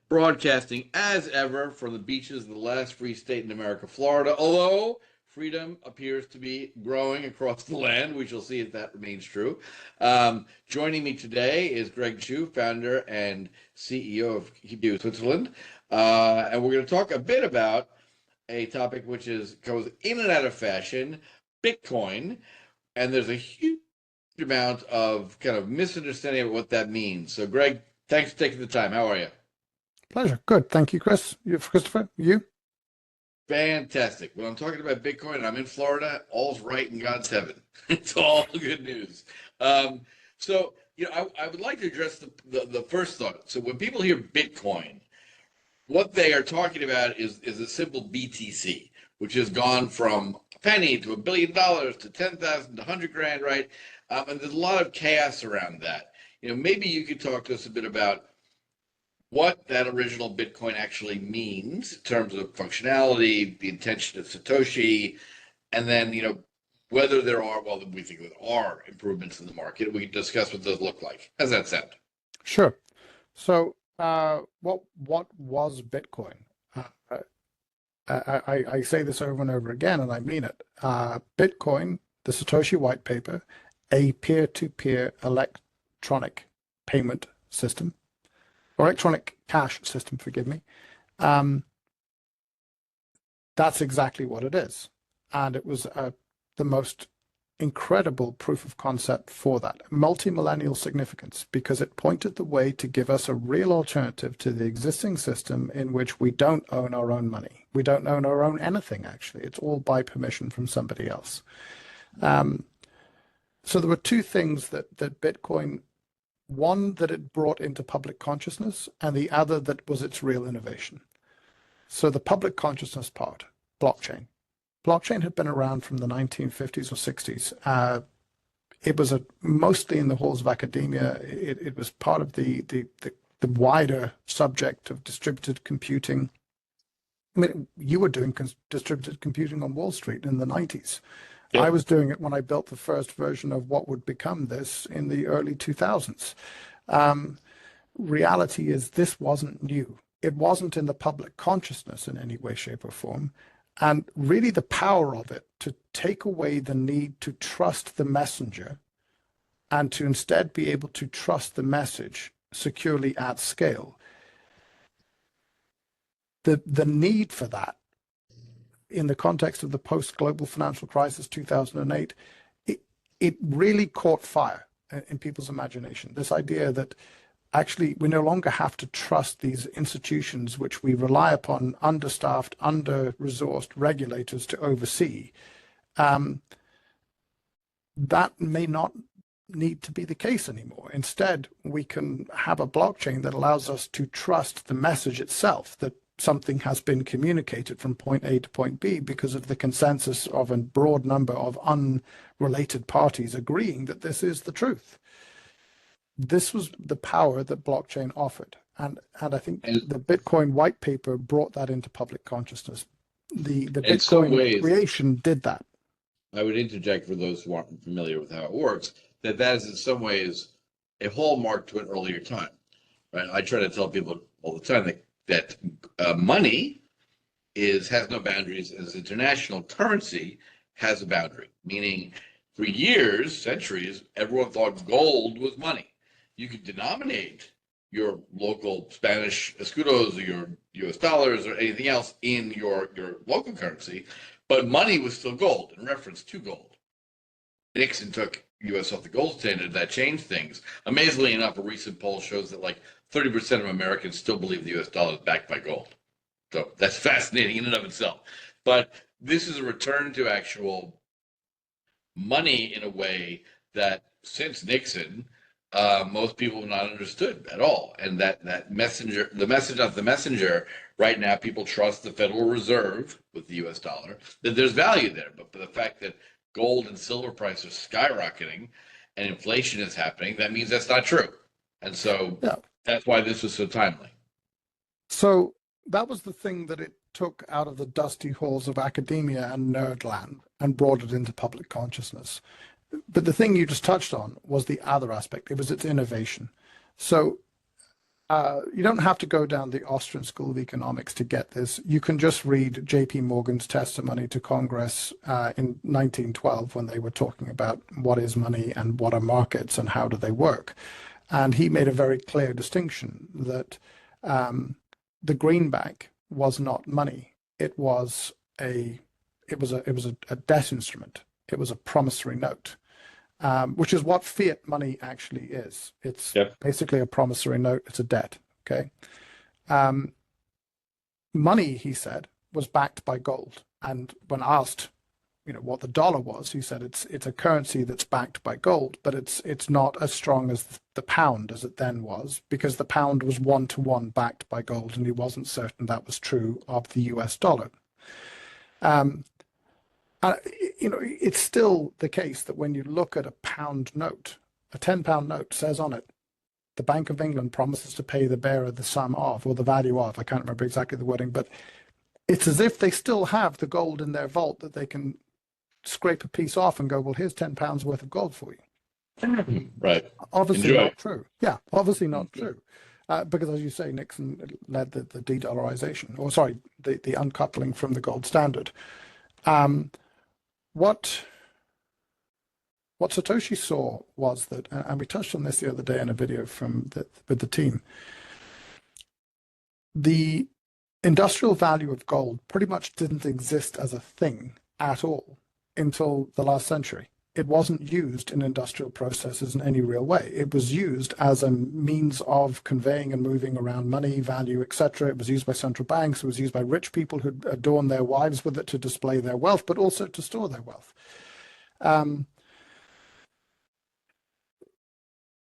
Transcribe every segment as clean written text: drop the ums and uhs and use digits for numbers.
Broadcasting as ever from the beaches of the last free state in America, Florida. Although freedom appears to be growing across the land, we shall see if that remains true. Joining me today is Greg Chu, founder and CEO of Hebrew Switzerland. And we're going to talk a bit about a topic which goes in and out of fashion, Bitcoin. And there's a huge amount of kind of misunderstanding of what that means. So, Greg, thanks for taking the time. How are you? Pleasure. Good. Thank you, Chris. Christopher, you? Fantastic. When I'm talking about Bitcoin and I'm in Florida, all's right in God's heaven. It's all good news. I would like to address the first thought. So when people hear Bitcoin, what they are talking about is a simple BTC, which has gone from a penny to $1 billion to 10,000 to 100 grand, right? And there's a lot of chaos around that. Maybe you could talk to us a bit about what that original Bitcoin actually means in terms of functionality, the intention of Satoshi, and then, whether there are, well, we think there are improvements in the market. We can discuss what those look like. How's that sound? Sure. So, what was Bitcoin? I say this over and over again, and I mean it. Bitcoin, the Satoshi white paper, a peer-to-peer electronic payment system, or electronic cash system, forgive me. That's exactly what it is. And it was the most incredible proof of concept for that. Multi-millennial significance, because it pointed the way to give us a real alternative to the existing system in which we don't own our own money. We don't own our own anything, actually. It's all by permission from somebody else. So there were two things that Bitcoin, one that it brought into public consciousness, and the other that was its real innovation. So the public consciousness part, blockchain. Blockchain had been around from the 1950s or 60s. It was mostly in the halls of academia. It was part of the wider subject of distributed computing. I mean, you were doing distributed computing on Wall Street in the 90s. Yep. I was doing it when I built the first version of what would become this in the early 2000s. Reality is this wasn't new. It wasn't in the public consciousness in any way, shape, or form. And really the power of it to take away the need to trust the messenger and to instead be able to trust the message securely at scale. The need for that in the context of the post-global financial crisis, 2008, it really caught fire in people's imagination. This idea that actually we no longer have to trust these institutions which we rely upon understaffed, under-resourced regulators to oversee. That may not need to be the case anymore. Instead, we can have a blockchain that allows us to trust the message itself, that something has been communicated from point A to point B because of the consensus of a broad number of unrelated parties agreeing that this is the truth. This was the power that blockchain offered. And I think the Bitcoin white paper brought that into public consciousness. The Bitcoin creation did that. I would interject for those who aren't familiar with how it works, that is in some ways a hallmark to an earlier time, right? I try to tell people all the time that money has no boundaries, as international currency has a boundary, meaning for years, centuries, everyone thought gold was money. You could denominate your local Spanish escudos or your US dollars or anything else in your local currency, but money was still gold in reference to gold. Nixon took US off the gold standard. That changed things. Amazingly enough, a recent poll shows that like 30% of Americans still believe the US dollar is backed by gold. So that's fascinating in and of itself. But this is a return to actual money in a way that since Nixon, most people have not understood at all. And that messenger, the message of the messenger, right now people trust the Federal Reserve with the US dollar, that there's value there. But the fact that gold and silver prices are skyrocketing and inflation is happening, that means that's not true. And so that's why this was so timely. So that was the thing that it took out of the dusty halls of academia and nerdland and brought it into public consciousness. But the thing you just touched on was the other aspect. It was its innovation. So You don't have to go down the Austrian School of Economics to get this. You can just read J.P. Morgan's testimony to Congress in 1912 when they were talking about what is money and what are markets and how do they work. And he made a very clear distinction that the greenback was not money. It was a debt instrument. It was a promissory note. Which is what fiat money actually is. It's basically a promissory note. It's a debt. Okay. Money, he said, was backed by gold. And when asked, what the dollar was, he said it's a currency that's backed by gold, but it's not as strong as the pound as it then was, because the pound was 1-to-1 backed by gold, and he wasn't certain that was true of the US dollar. It's still the case that when you look at a pound note, a £10 note says on it, the Bank of England promises to pay the bearer the sum of, or the value of, I can't remember exactly the wording, but it's as if they still have the gold in their vault that they can scrape a piece off and go, well, here's £10 worth of gold for you. Right. Obviously Enjoy. not true. Yeah, obviously not true. Because as you say, Nixon led the de-dollarization, or sorry, the uncoupling from the gold standard. What Satoshi saw was that, and we touched on this the other day in a video with the team, the industrial value of gold pretty much didn't exist as a thing at all until the last century. It wasn't used in industrial processes in any real way. It was used as a means of conveying and moving around money, value, etc. It was used by central banks. It was used by rich people who adorned their wives with it to display their wealth, but also to store their wealth.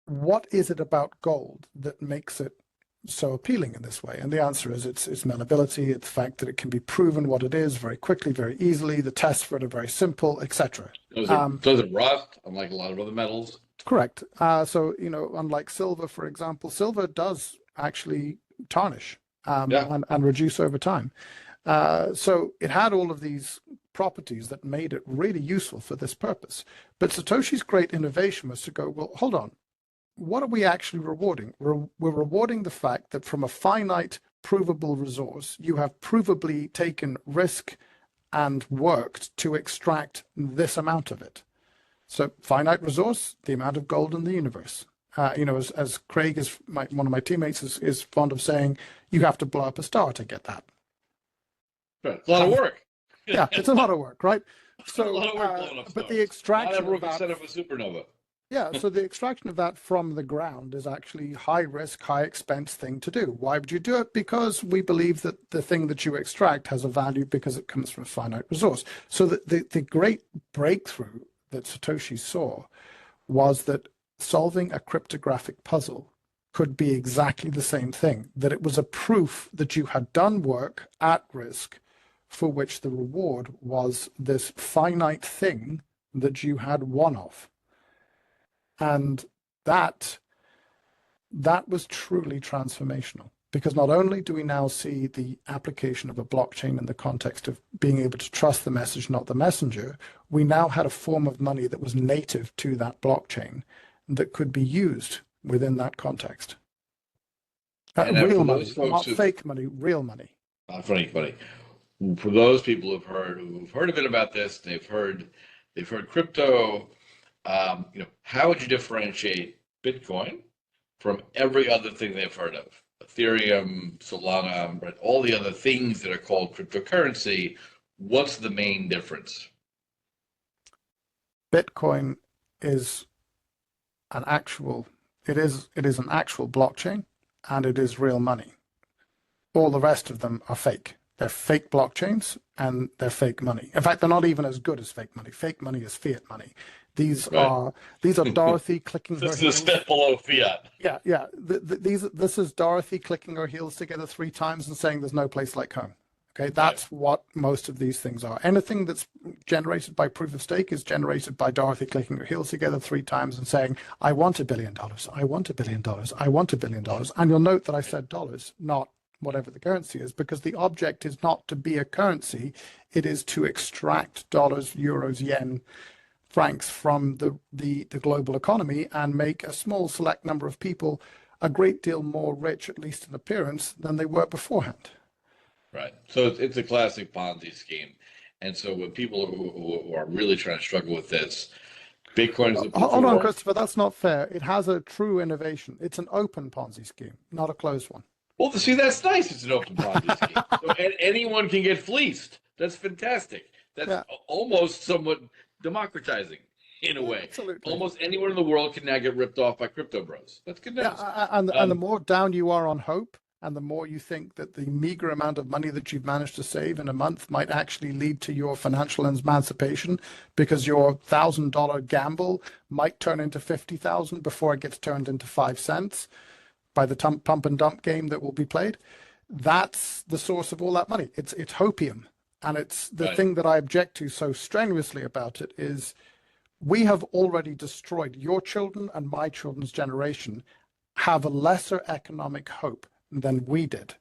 What is it about gold that makes it so appealing in this way? And the answer is its malleability, it's the fact that it can be proven what it is very quickly, very easily. The tests for it are very simple, etc. Doesn't rust, unlike a lot of other metals. Correct. So, unlike silver, for example, silver does actually tarnish and reduce over time. So it had all of these properties that made it really useful for this purpose. But Satoshi's great innovation was to go, well, hold on. What are we actually rewarding? We're rewarding the fact that from a finite provable resource, you have provably taken risk and worked to extract this amount of it. So finite resource, the amount of gold in the universe. As Craig, one of my teammates, is fond of saying, you have to blow up a star to get that. Right. It's a lot of work. Yeah, it's a lot of work, right? So, a lot of work blowing up but stars. the extraction Not everyone of can that, set up a supernova. yeah, so the extraction of that from the ground is actually high risk, high expense thing to do. Why would you do it? Because we believe that the thing that you extract has a value because it comes from a finite resource. So the great breakthrough that Satoshi saw was that solving a cryptographic puzzle could be exactly the same thing, that it was a proof that you had done work at risk for which the reward was this finite thing that you had one of. And that was truly transformational, because not only do we now see the application of a blockchain in the context of being able to trust the message, not the messenger, we now had a form of money that was native to that blockchain that could be used within that context. Real money, not fake money, real money. Not funny. For those people who've heard a bit about this, they've heard crypto. How would you differentiate Bitcoin from every other thing they've heard of? Ethereum, Solana, right? All the other things that are called cryptocurrency. What's the main difference? Bitcoin is an actual blockchain, and it is real money. All the rest of them are fake. They're fake blockchains and they're fake money. In fact, they're not even as good as fake money. Fake money is fiat money. These are Dorothy clicking her heels. This is a step below fiat. Yeah. This is Dorothy clicking her heels together 3 times and saying there's no place like home. Okay, that's what most of these things are. Anything that's generated by proof of stake is generated by Dorothy clicking her heels together 3 times and saying, I want $1 billion, I want $1 billion, I want $1 billion. And you'll note that I said dollars, not whatever the currency is, because the object is not to be a currency. It is to extract dollars, euros, yen, francs from the global economy and make a small select number of people a great deal more rich, at least in appearance, than they were beforehand. Right. So it's a classic Ponzi scheme. And so when people who are really trying to struggle with this, Bitcoin is a proof of Hold on, work. Christopher, that's not fair. It has a true innovation. It's an open Ponzi scheme, not a closed one. Well, see, that's nice. It's an open Ponzi scheme. So anyone can get fleeced. That's fantastic. That's Yeah, almost somewhat democratizing in a way. absolutely. Almost anyone in the world can now get ripped off by crypto bros. That's good Yeah, news. and the more down you are on hope, and the more you think that the meager amount of money that you've managed to save in a month might actually lead to your financial emancipation, because your $1,000 gamble might turn into 50,000 before it gets turned into 5 cents by the pump and dump game that will be played. That's the source of all that money. It's hopium, and it's the Right. thing that I object to so strenuously about it is we have already destroyed your children, and my children's generation have a lesser economic hope than we did,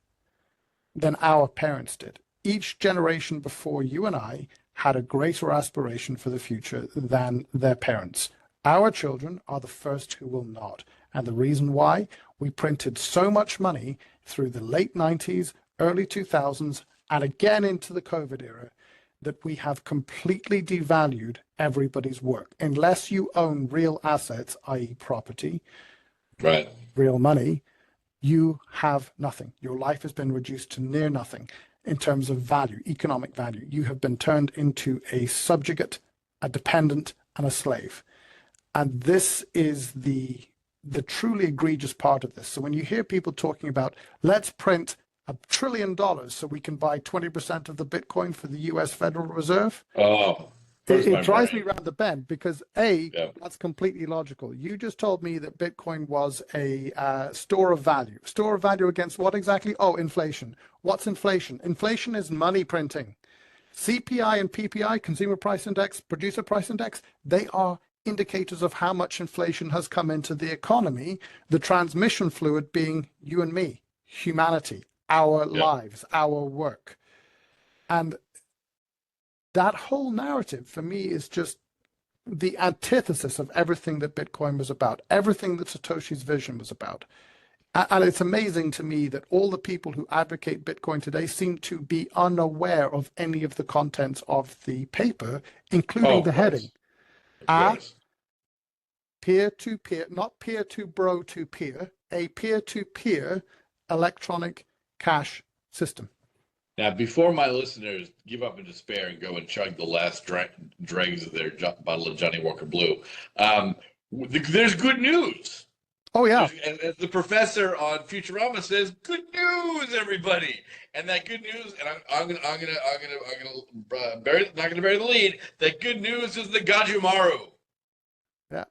than our parents did. Each generation before you and I had a greater aspiration for the future than their parents. Our children are the first who will not. And the reason why, we printed so much money through the late 90s, early 2000s, and again into the COVID era, that we have completely devalued everybody's work. Unless you own real assets, i.e. property, Right. real money, you have nothing. Your life has been reduced to near nothing in terms of value, economic value. You have been turned into a subjugate, a dependent, and a slave. And this is the truly egregious part of this. So when you hear people talking about, let's print $1 trillion so we can buy 20% of the Bitcoin for the US Federal Reserve, Oh, it, hurts my it drives me brain. round the bend, because A, Yeah. that's completely logical. You just told me that Bitcoin was a store of value. Store of value against what exactly? Oh, inflation. What's inflation? Inflation is money printing. CPI and PPI, Consumer Price Index, Producer Price Index, they are indicators of how much inflation has come into the economy, the transmission fluid being you and me, humanity, our Yeah. lives, our work. And that whole narrative for me is just the antithesis of everything that Bitcoin was about, everything that Satoshi's vision was about. And it's amazing to me that all the people who advocate Bitcoin today seem to be unaware of any of the contents of the paper, Oh, including of the heading. course. Of A course. peer-to-peer, not peer-to-bro-to-peer, a peer-to-peer electronic cash system. Now, before my listeners give up in despair and go and chug the last dregs of their bottle of Johnny Walker Blue, there's good news. Oh, yeah. As the professor on Futurama says, "Good news, everybody!" And that good news, and not gonna bury the lead. That good news is the Gajumaru, Yeah.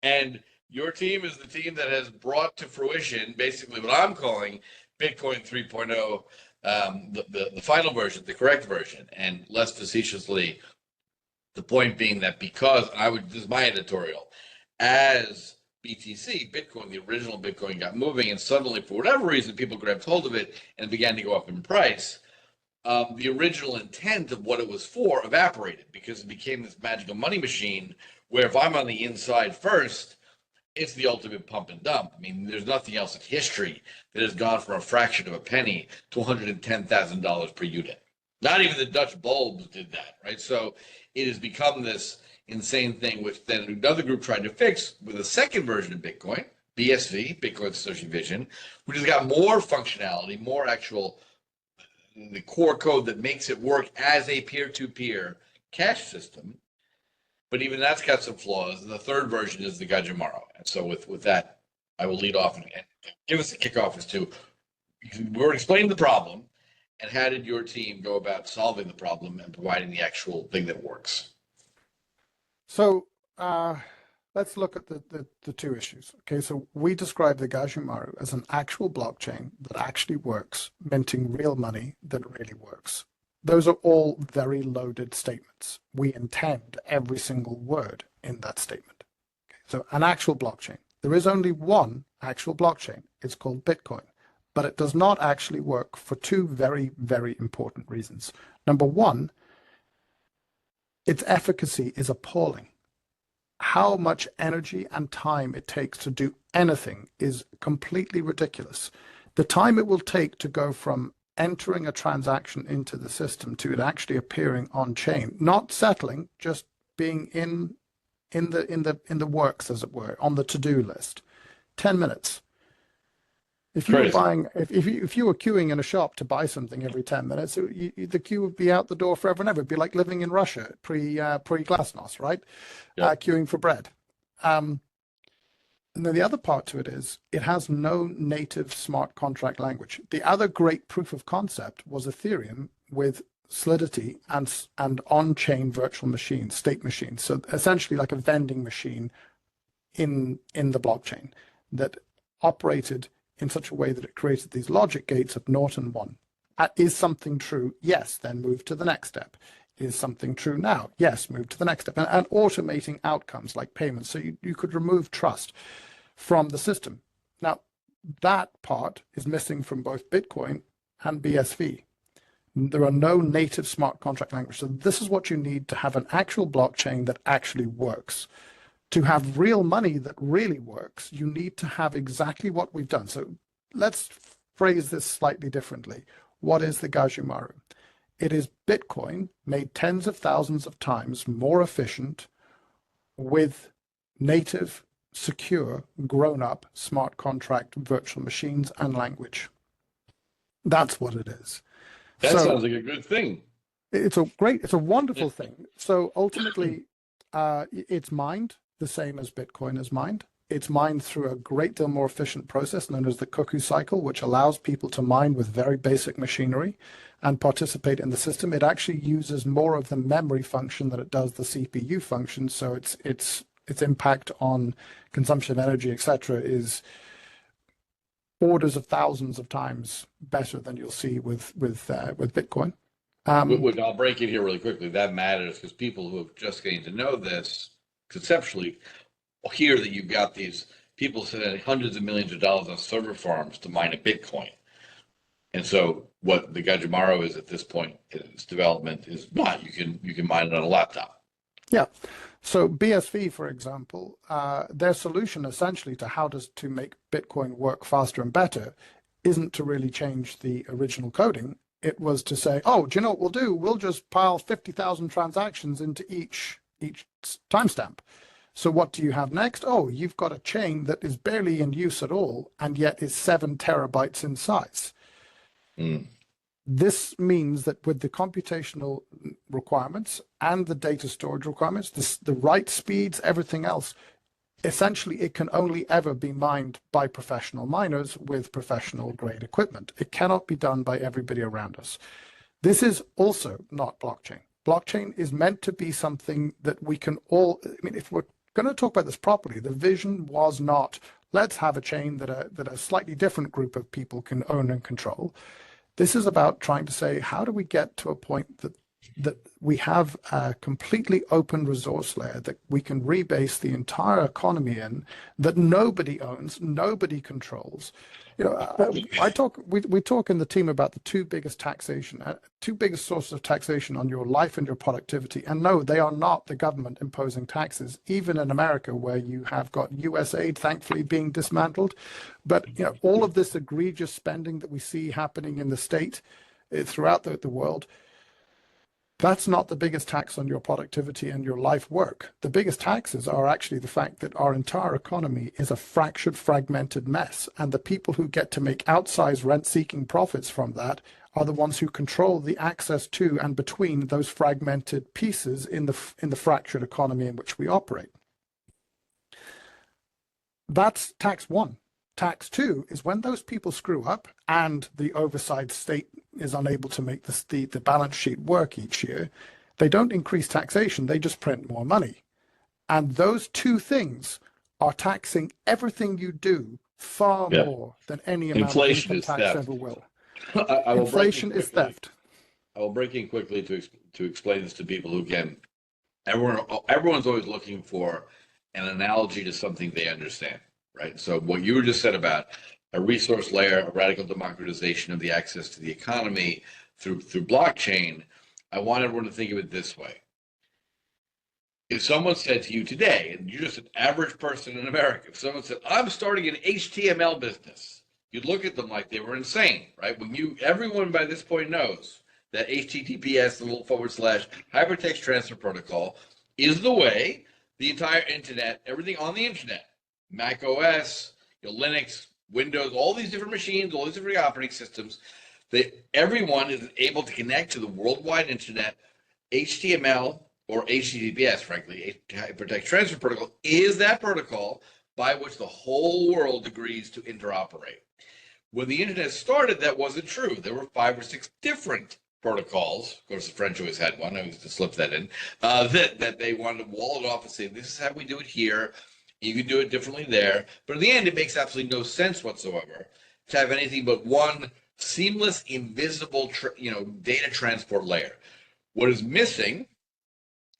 and your team is the team that has brought to fruition basically what I'm calling Bitcoin 3.0, the final version, the correct version, and less facetiously, the point being that because this is my editorial, as BTC, Bitcoin, the original Bitcoin got moving, and suddenly, for whatever reason, people grabbed hold of it and it began to go up in price. The original intent of what it was for evaporated because it became this magical money machine where if I'm on the inside first, it's the ultimate pump and dump. I mean, there's nothing else in history that has gone from a fraction of a penny to $110,000 per unit. Not even the Dutch bulbs did that, right? So it has become this insane thing, which then another group tried to fix with a second version of Bitcoin, BSV, Bitcoin Satoshi Vision, which has got more functionality, more actual, the core code that makes it work as a peer-to-peer cash system. But even that's got some flaws. And the third version is the Gajimaro. And so with that, I will lead off and give us a kickoff as to we're explaining the problem and how did your team go about solving the problem and providing the actual thing that works. So let's look at the two issues. Okay, so we describe the Gajumaru as an actual blockchain that actually works, minting real money that really works. Those are all very loaded statements. We intend every single word in that statement. Okay, so an actual blockchain. There is only one actual blockchain. It's called Bitcoin. But it does not actually work for two very, very important reasons. Number one, its efficacy is appalling. How much energy and time it takes to do anything is completely ridiculous. The time it will take to go from entering a transaction into the system to it actually appearing on chain, not settling, just being in the works, as it were, on the to-do list. 10 minutes. If you were Crazy. buying, if you were queuing in a shop to buy something every 10 minutes, the queue would be out the door forever and ever. It'd be like living in Russia pre Glasnost, right? Yep. Queuing for bread. And then the other part to it is it has no native smart contract language. The other great proof of concept was Ethereum with Solidity and on-chain virtual machines, state machines. So essentially like a vending machine in the blockchain that operated in such a way that it created these logic gates of 0 and 1. Is something true? Yes, then move to the next step. Is something true now? Yes, move to the next step. And automating outcomes like payments. So you could remove trust from the system. Now, that part is missing from both Bitcoin and BSV. There are no native smart contract language. So this is what you need to have an actual blockchain that actually works. To have real money that really works, you need to have exactly what we've done. So let's phrase this slightly differently. What is the Gajumaru? It is Bitcoin made tens of thousands of times more efficient with native, secure, grown-up smart contract virtual machines and language. That's what it is. That sounds like a good thing. It's a wonderful thing. So ultimately, it's mined the same as Bitcoin is mined. It's mined through a great deal more efficient process known as the cuckoo cycle, which allows people to mine with very basic machinery and participate in the system. It actually uses more of the memory function than it does the CPU function. So its impact on consumption of energy, etc., is orders of thousands of times better than you'll see with Bitcoin. I'll break it here really quickly. That matters because people who are just getting to know this conceptually hear that you've got these people spending hundreds of millions of dollars on server farms to mine a Bitcoin. And so what the Gajumaru is at this point in its development is not. You can mine it on a laptop. Yeah. So BSV, for example, their solution essentially to how to make Bitcoin work faster and better isn't to really change the original coding. It was to say, oh, do you know what we'll do? We'll just pile 50,000 transactions into each timestamp. So what do you have next? Oh, you've got a chain that is barely in use at all, and yet is 7 terabytes in size. Mm. This means that with the computational requirements and the data storage requirements, the write speeds, everything else, essentially it can only ever be mined by professional miners with professional grade equipment. It cannot be done by everybody around us. This is also not blockchain. Blockchain is meant to be something that we can all, I mean, if we're going to talk about this properly, the vision was not, let's have a chain that a slightly different group of people can own and control. This is about trying to say, how do we get to a point that we have a completely open resource layer that we can rebase the entire economy in, that nobody owns, nobody controls. You know, we talk in the team about the two biggest sources of taxation on your life and your productivity. And no, they are not the government imposing taxes, even in America, where you have got US aid, thankfully, being dismantled. But you know, all of this egregious spending that we see happening in the state throughout the world, that's not the biggest tax on your productivity and your life work. The biggest taxes are actually the fact that our entire economy is a fractured, fragmented mess. And the people who get to make outsized rent-seeking profits from that are the ones who control the access to and between those fragmented pieces in the fractured economy in which we operate. That's tax one. Tax two is when those people screw up and the oversized state is unable to make the balance sheet work each year, they don't increase taxation, they just print more money. And those two things are taxing everything you do far more than any amount Inflation of income tax theft. ever will. Inflation is theft. I will break in quickly to explain this to people who can. Everyone's always looking for an analogy to something they understand. Right. So what you just said about a resource layer, a radical democratization of the access to the economy through blockchain, I want everyone to think of it this way. if someone said to you today, and you're just an average person in America, if someone said, I'm starting an HTML business, you'd look at them like they were insane, right? Everyone by this point knows that HTTPS, the little forward slash hypertext transfer protocol, is the way the entire internet, everything on the internet, Mac OS, Linux, Windows, all these different machines, all these different operating systems, everyone is able to connect to the worldwide internet. HTML or HTTPS, frankly, hypertext transfer protocol, is that protocol by which the whole world agrees to interoperate. When the internet started, that wasn't true. There were 5 or 6 different protocols. Of course, the French always had one. I was to slip that in. That they wanted to wall it off and say, this is how we do it here. You can do it differently there. But in the end, it makes absolutely no sense whatsoever to have anything but one seamless, invisible, data transport layer. What is missing,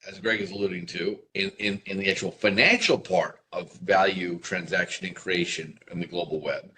as Greg is alluding to, in the actual financial part of value transaction and creation in the global web,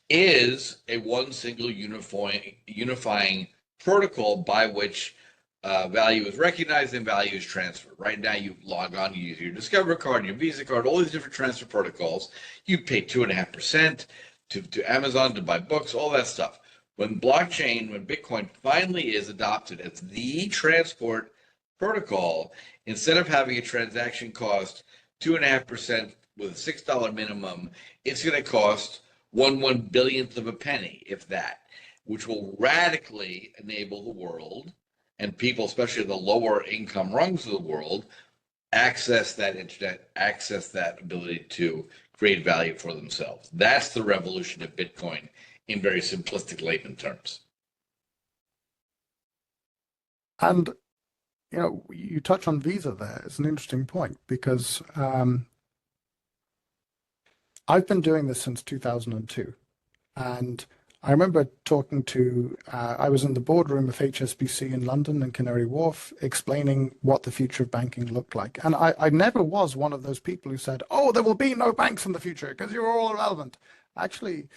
is a one single unifying protocol by which value is recognized and value is transferred. Right now, you log on, you use your Discover card, your Visa card, all these different transfer protocols. You pay 2.5% to Amazon to buy books, all that stuff. When Bitcoin finally is adopted as the transport protocol, instead of having a transaction cost 2.5% with a $6 minimum, it's going to cost 1/1 billionth of a penny, if that, which will radically enable the world and people, especially the lower income rungs of the world, access that internet, access that ability to create value for themselves. That's the revolution of Bitcoin in very simplistic layman terms. And you touch on Visa there. It's an interesting point because I've been doing this since 2002. And I remember talking I was in the boardroom of HSBC in London and Canary Wharf explaining what the future of banking looked like. And I never was one of those people who said, oh, there will be no banks in the future because you're all irrelevant. Actually,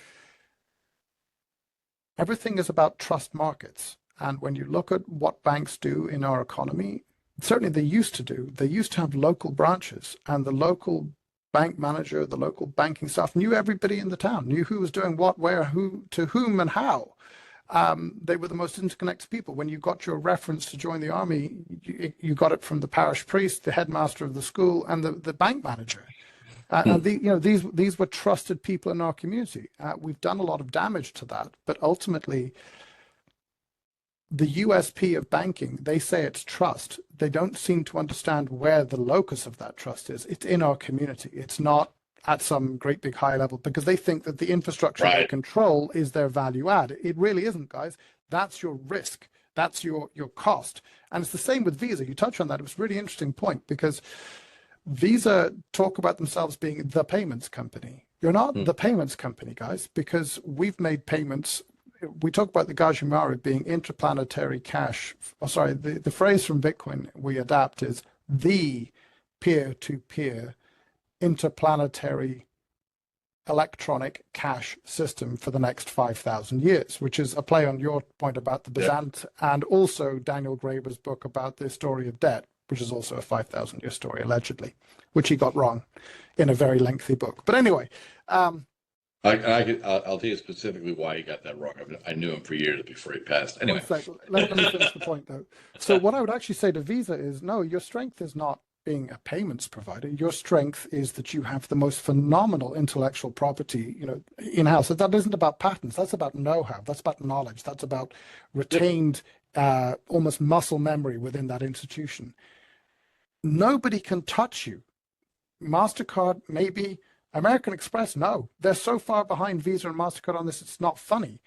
everything is about trust markets. And when you look at what banks do in our economy, certainly they used to have local branches, and the local bank manager, the local banking staff knew everybody in the town, knew who was doing what, where, who, to whom, and how. They were the most interconnected people. When you got your reference to join the army, you got it from the parish priest, the headmaster of the school, and the bank manager. And these were trusted people in our community. We've done a lot of damage to that, but ultimately, the USP of banking, they say it's trust. They don't seem to understand where the locus of that trust is. It's in our community. It's not at some great big high level, because they think that the infrastructure they control is their value add. It really isn't, guys. That's your risk. That's your cost. And it's the same with Visa. You touch on that. It was a really interesting point, because Visa talk about themselves being the payments company. You're not the payments company, guys, because we've made payments. We talk about the Gajimaru being interplanetary cash. The phrase from Bitcoin we adapt is the peer-to-peer interplanetary electronic cash system for the next 5,000 years, which is a play on your point about the Byzant, and also Daniel Graeber's book about the story of debt, which is also a 5,000-year story, allegedly, which he got wrong in a very lengthy book. But anyway, I'll tell you specifically why he got that wrong. I knew him for years before he passed. Anyway. Let me finish the point, though. So what I would actually say to Visa is, no, your strength is not being a payments provider. Your strength is that you have the most phenomenal intellectual property, in-house. So that isn't about patents. That's about know-how. That's about knowledge. That's about retained, almost muscle memory within that institution. Nobody can touch you. MasterCard, maybe. American Express, no. They're so far behind Visa and MasterCard on this, it's not funny.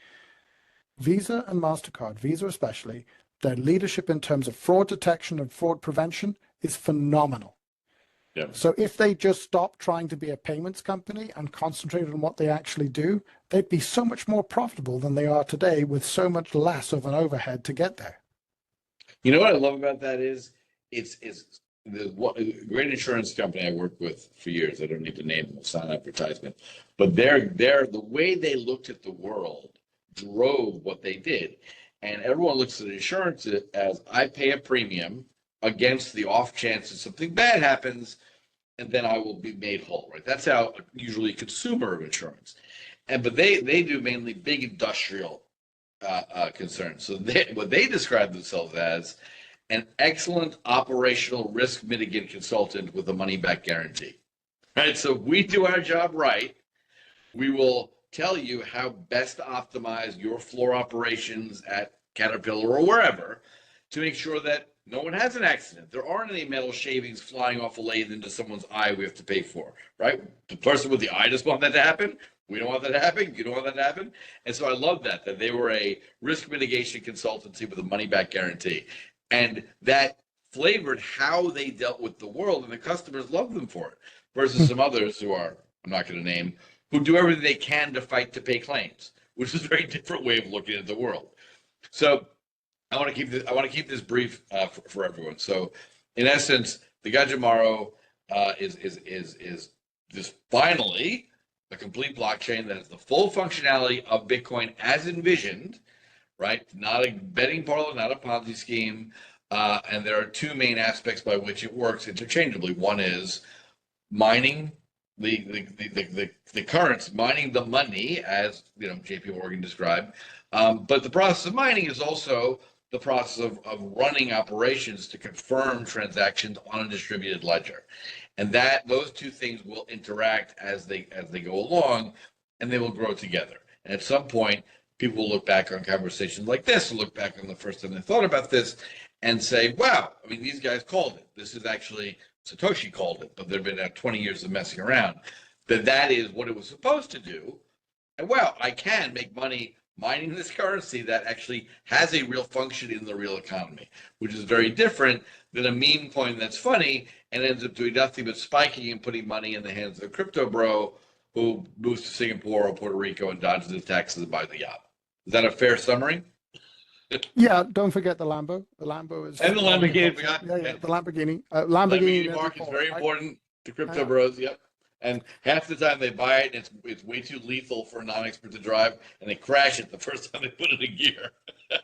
Visa and MasterCard, Visa especially, their leadership in terms of fraud detection and fraud prevention is phenomenal. Yeah. So if they just stopped trying to be a payments company and concentrated on what they actually do, they'd be so much more profitable than they are today, with so much less of an overhead to get there. You know what I love about that is it's the great insurance company I worked with for years. I don't need to name them, it's not an advertisement, but the way they looked at the world drove what they did. And everyone looks at insurance as I pay a premium, against the off chance that something bad happens, and then I will be made whole, right? That's how usually a consumer of insurance. But they do mainly big industrial concerns. So what they describe themselves as an excellent operational risk mitigant consultant with a money back guarantee. Right? So if we do our job right, we will tell you how best to optimize your floor operations at Caterpillar or wherever to make sure that no one has an accident. There aren't any metal shavings flying off a lathe into someone's eye we have to pay for, right? The person with the eye doesn't want that to happen. We don't want that to happen. You don't want that to happen. And so I love that they were a risk mitigation consultancy with a money back guarantee. And that flavored how they dealt with the world, and the customers loved them for it, versus some others who are, I'm not going to name, who do everything they can to fight to pay claims, which is a very different way of looking at the world. So I want to keep this brief for everyone. So, in essence, the Gajimaro is this finally a complete blockchain that has the full functionality of Bitcoin as envisioned, right? Not a betting parlor, not a Ponzi scheme, and there are two main aspects by which it works interchangeably. One is mining the currents, mining the money, as J.P. Morgan described. But the process of mining is also the process of running operations to confirm transactions on a distributed ledger, and that those two things will interact as they go along, and they will grow together. And at some point, people will look back on conversations like this, will look back on the first time they thought about this, and say, "Wow, I mean, these guys called it. This is actually Satoshi called it, but there have been 20 years of messing around. That is what it was supposed to do, and wow, I can make money." Mining this currency that actually has a real function in the real economy, which is very different than a meme coin that's funny and ends up doing nothing but spiking and putting money in the hands of a crypto bro who moves to Singapore or Puerto Rico and dodges his taxes and buys a yacht. Is that a fair summary? Yeah, don't forget the Lambo. The Lambo is and the Lamborghini. Yeah, the Lamborghini. Lamborghini mark is very important to crypto bros. Yep. And half the time they buy it, and it's way too lethal for a non-expert to drive, and they crash it the first time they put it in gear.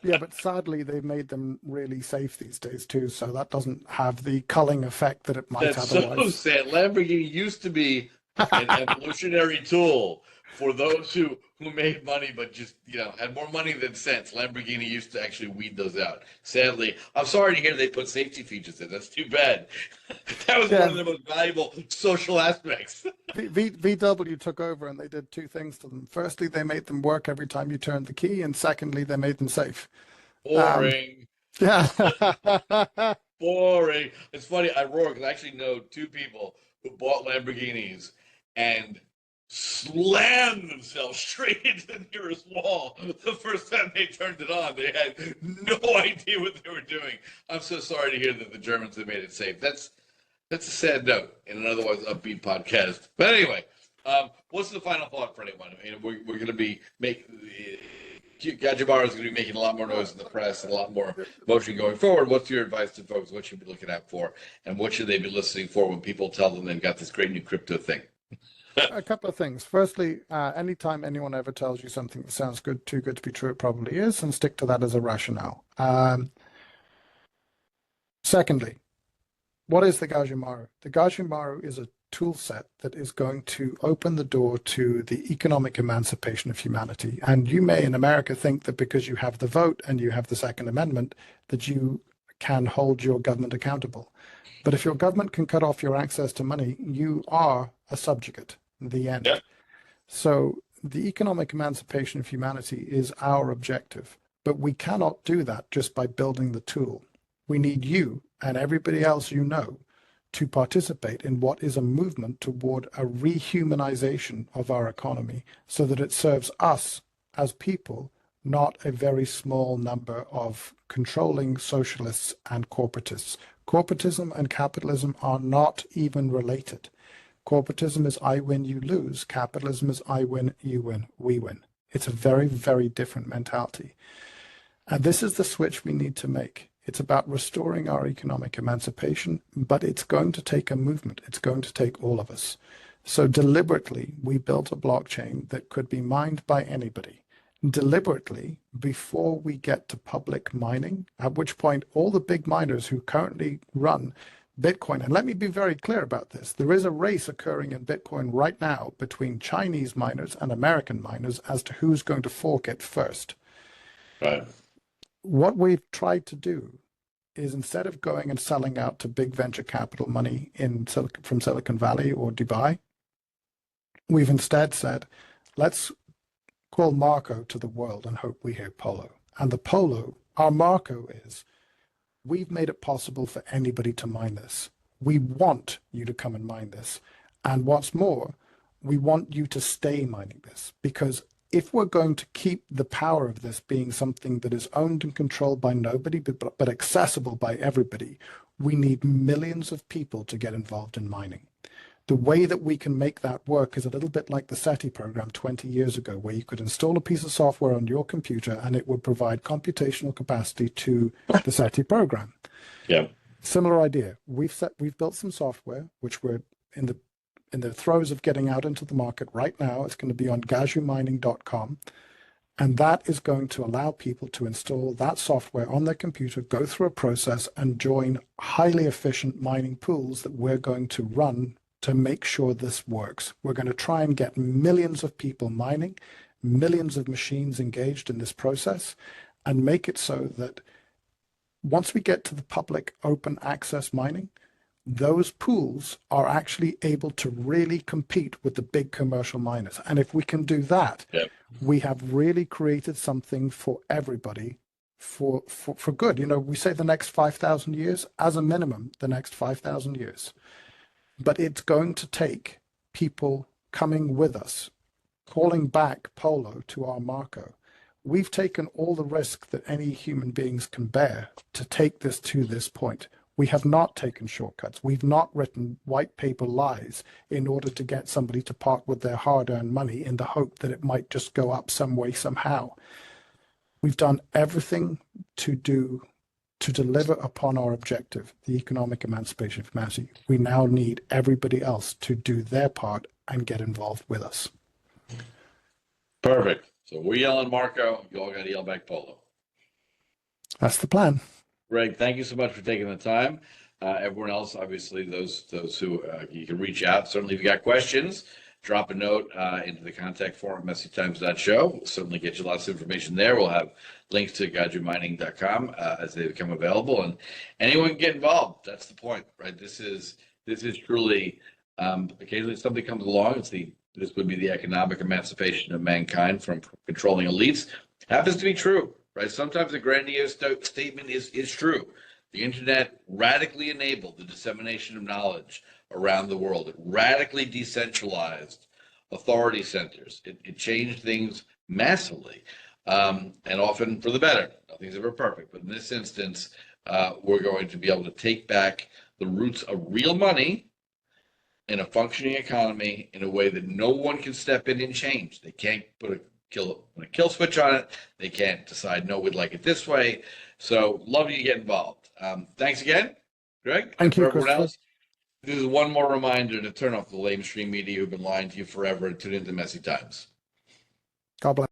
Yeah, but sadly they've made them really safe these days too, so that doesn't have the culling effect that it might That's otherwise. so sad. Lamborghini used to be an evolutionary tool for those who made money but just had more money than sense. Lamborghini used to actually weed those out. Sadly, I'm sorry to hear they put safety features in. That's too bad. That was one of the most valuable social aspects. VW took over and they did two things to them. Firstly, they made them work every time you turned the key, and secondly, they made them safe. Boring. Yeah. Boring. It's funny. I roar because I actually know two people who bought Lamborghinis and slammed themselves straight into the nearest wall the first time they turned it on. They had no idea what they were doing. I'm so sorry to hear that the Germans have made it safe. That's a sad note in an otherwise upbeat podcast. But anyway, what's the final thought for anyone? I mean, we're going to be Gajimaro is going to be making a lot more noise in the press and a lot more motion going forward. What's your advice to folks? What should be looking out for, and what should they be listening for when people tell them they've got this great new crypto thing? A couple of things. Firstly, anytime anyone ever tells you something that sounds good, too good to be true, it probably is, and stick to that as a rationale. Secondly, what is the Gajimaro? The Gajimaro is a tool set that is going to open the door to the economic emancipation of humanity. And you may in America think that because you have the vote and you have the Second Amendment, that you can hold your government accountable. But if your government can cut off your access to money, you are a subjugate. The end. Yeah. So the economic emancipation of humanity is our objective, but we cannot do that just by building the tool. We need you and everybody else to participate in what is a movement toward a rehumanization of our economy so that it serves us as people, not a very small number of controlling socialists and corporatists. Corporatism and capitalism are not even related. Corporatism is I win, you lose. Capitalism is I win, you win, we win. It's a very, very different mentality. And this is the switch we need to make. It's about restoring our economic emancipation, but it's going to take a movement. It's going to take all of us. So deliberately, we built a blockchain that could be mined by anybody. deliberately before we get to public mining, at which point all the big miners who currently run Bitcoin, and let me be very clear about this, there is a race occurring in Bitcoin right now between Chinese miners and American miners as to who's going to fork it first. Right. What we've tried to do is, instead of going and selling out to big venture capital money from Silicon Valley or Dubai, we've instead said, let's call Marco to the world and hope we hear Polo. And the Polo, our Marco is, we've made it possible for anybody to mine this. We want you to come and mine this. And what's more, we want you to stay mining this, because if we're going to keep the power of this being something that is owned and controlled by nobody, but accessible by everybody, we need millions of people to get involved in mining. The way that we can make that work is a little bit like the SETI program 20 years ago, where you could install a piece of software on your computer and it would provide computational capacity to the SETI program. Yeah. Similar idea. We've built some software, which we're in the throes of getting out into the market right now. It's going to be on gajumining.com. And that is going to allow people to install that software on their computer, go through a process, and join highly efficient mining pools that we're going to run to make sure this works. We're going to try and get millions of people mining, millions of machines engaged in this process, and make it so that once we get to the public open access mining, those pools are actually able to really compete with the big commercial miners. And if we can do that, we have really created something for everybody for good. You know, we say the next 5,000 years, as a minimum, the next 5,000 years. But it's going to take people coming with us, calling back Polo to our Marco. We've taken all the risk that any human beings can bear to take this to this point. We have not taken shortcuts. We've not written white paper lies in order to get somebody to part with their hard-earned money in the hope that it might just go up some way, somehow. We've done everything to deliver upon our objective, the economic emancipation of humanity. We now need everybody else to do their part and get involved with us. Perfect. So we're yelling Marco. You all got to yell back Polo. That's the plan. Greg, thank you so much for taking the time. Everyone else, obviously, those who you can reach out. Certainly, if you got questions, drop a note into the contact form at messytimes.show. We'll certainly get you lots of information there. We'll have links to gajumining.com as they become available, and anyone can get involved. That's the point, right? This is truly occasionally something comes along. This would be the economic emancipation of mankind from controlling elites. Happens to be true, right? Sometimes a grandiose statement is true. The internet radically enabled the dissemination of knowledge around the world. It radically decentralized authority centers. It changed things massively, and often for the better. Nothing's ever perfect, but in this instance, we're going to be able to take back the roots of real money in a functioning economy in a way that no one can step in and change. They can't put a kill switch on it. They can't decide, no, we'd like it this way. So love you to get involved. Thanks again, Greg. Thank you, everyone Christopher. else. This is one more reminder to turn off the mainstream media who've been lying to you forever and tune into Messy Times. God bless.